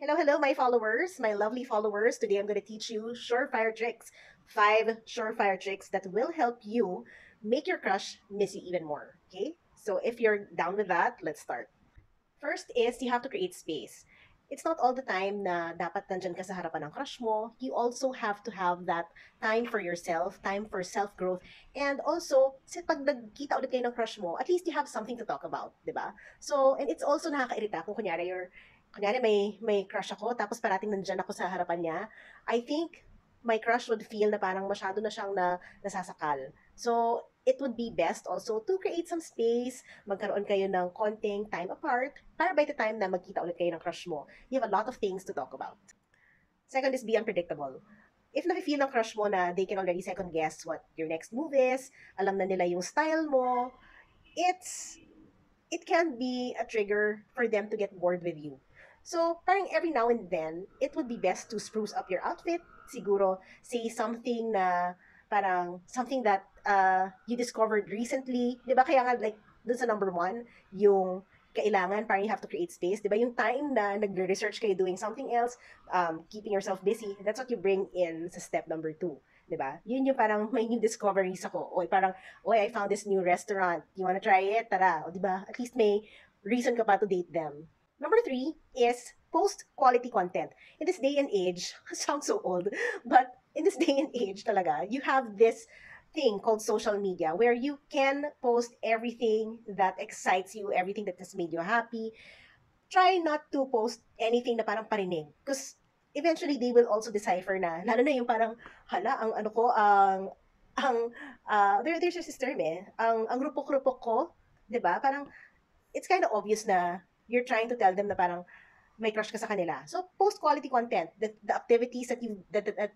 Hello, hello, my followers, my lovely followers. Today I'm going to teach you surefire tricks. 5 surefire tricks that will help you make your crush miss you even more. Okay? So if you're down with that, let's start. First is you have to create space. It's not all the time na dapat nandyan ka sa harapan ng crush mo. You also have to have that time for yourself, time for self-growth. And also, pag nagkita ulit kayo ng crush mo, at least you have something to talk about, di ba? So, and it's also nakakairita kung kunyari may crush ako, tapos parating nandyan ako sa harapan niya. I think my crush would feel na parang masyado na siyang nasasakal. So, it would be best also to create some space, magkaroon kayo ng konting time apart, para by the time na magkita ulit kayo ng crush mo, you have a lot of things to talk about. Second is be unpredictable. If nafe-feel ng crush mo na they can already second guess what your next move is, alam na nila yung style mo, it can be a trigger for them to get bored with you. So, parang every now and then, it would be best to spruce up your outfit. Siguro, say something na parang something that you discovered recently. Di ba? Kaya nga, like, dun sa number one, yung kailangan, parang you have to create space. Di ba? Yung time na nagre-research kayo doing something else, keeping yourself busy, that's what you bring in sa step number two. 'Di ba? Yun yung parang may new discoveries ako. O parang, I found this new restaurant. You wanna try it? Tara. O 'di ba? At least may reason ka pa to date them. Number three is post quality content. In this day and age, sounds so old, but in this day and age talaga, you have this thing called social media where you can post everything that excites you, everything that has made you happy. Try not to post anything na parang parinig. Because eventually, they will also decipher na, lalo na yung parang, hala, ang ano ko, there's just this term eh, ang rupok-rupok ko, di ba? Parang, it's kind of obvious na you're trying to tell them na parang, may crush ka sa kanila. So, post quality content. The activities that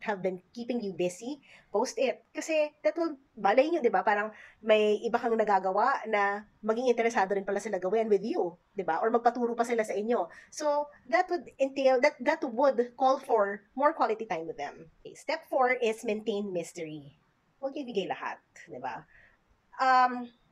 have been keeping you busy, post it. Kasi that will, balay nyo, di ba? Parang may iba kang nagagawa na maging interesado rin pala sila gawin with you, di ba? Or magpaturo pa sila sa inyo. So, that would entail, that would call for more quality time with them. Okay, step 4 is maintain mystery. Huwag ibigay lahat, di ba?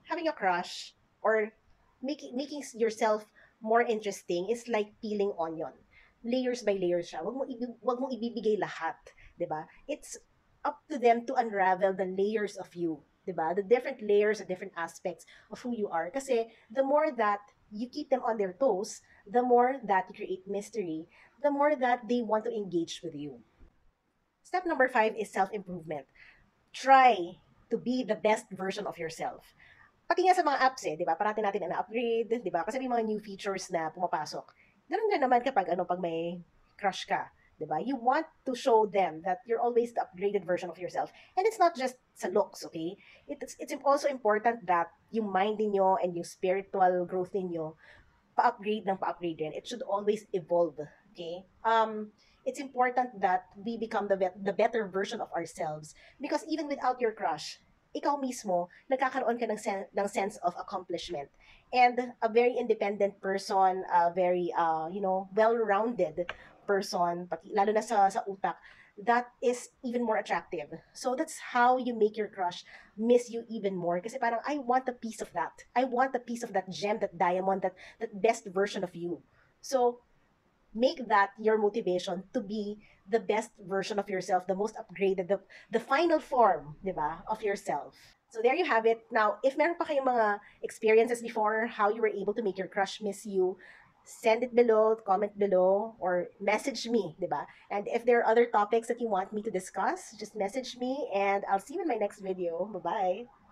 Having a crush or making yourself more interesting is like peeling onion. Layers by layers siya. Wag mo ibibigay lahat, 'di ba? It's up to them to unravel the layers of you, 'di ba? The different layers, the different aspects of who you are. Kasi the more that you keep them on their toes, the more that you create mystery, the more that they want to engage with you. Step number 5 is self-improvement. Try to be the best version of yourself. Pati nga sa mga apps eh, 'di ba? Parati natin na-upgrade, 'di ba? Kasi may mga new features na pumapasok. Ganun din naman kapag pag may crush ka, 'di ba? You want to show them that you're always the upgraded version of yourself. And it's not just sa looks, okay? It's also important that yung mind niyo and yung spiritual growth niyo pa-upgrade ng pa-upgrade din. It should always evolve, okay? It's important that we become the better version of ourselves because even without your crush, ikaw mismo, nagkakaroon ka ng sense of accomplishment. And a very independent person, a very, well-rounded person, pati, lalo na sa utak, that is even more attractive. So that's how you make your crush miss you even more. Kasi parang, I want a piece of that. I want a piece of that gem, that diamond, that best version of you. So make that your motivation to be the best version of yourself, the most upgraded, the final form, di ba, of yourself. So there you have it. Now, if meron pa kayong mga experiences before, how you were able to make your crush miss you, send it below, comment below, or message me, di ba? And if there are other topics that you want me to discuss, just message me, and I'll see you in my next video. Bye-bye!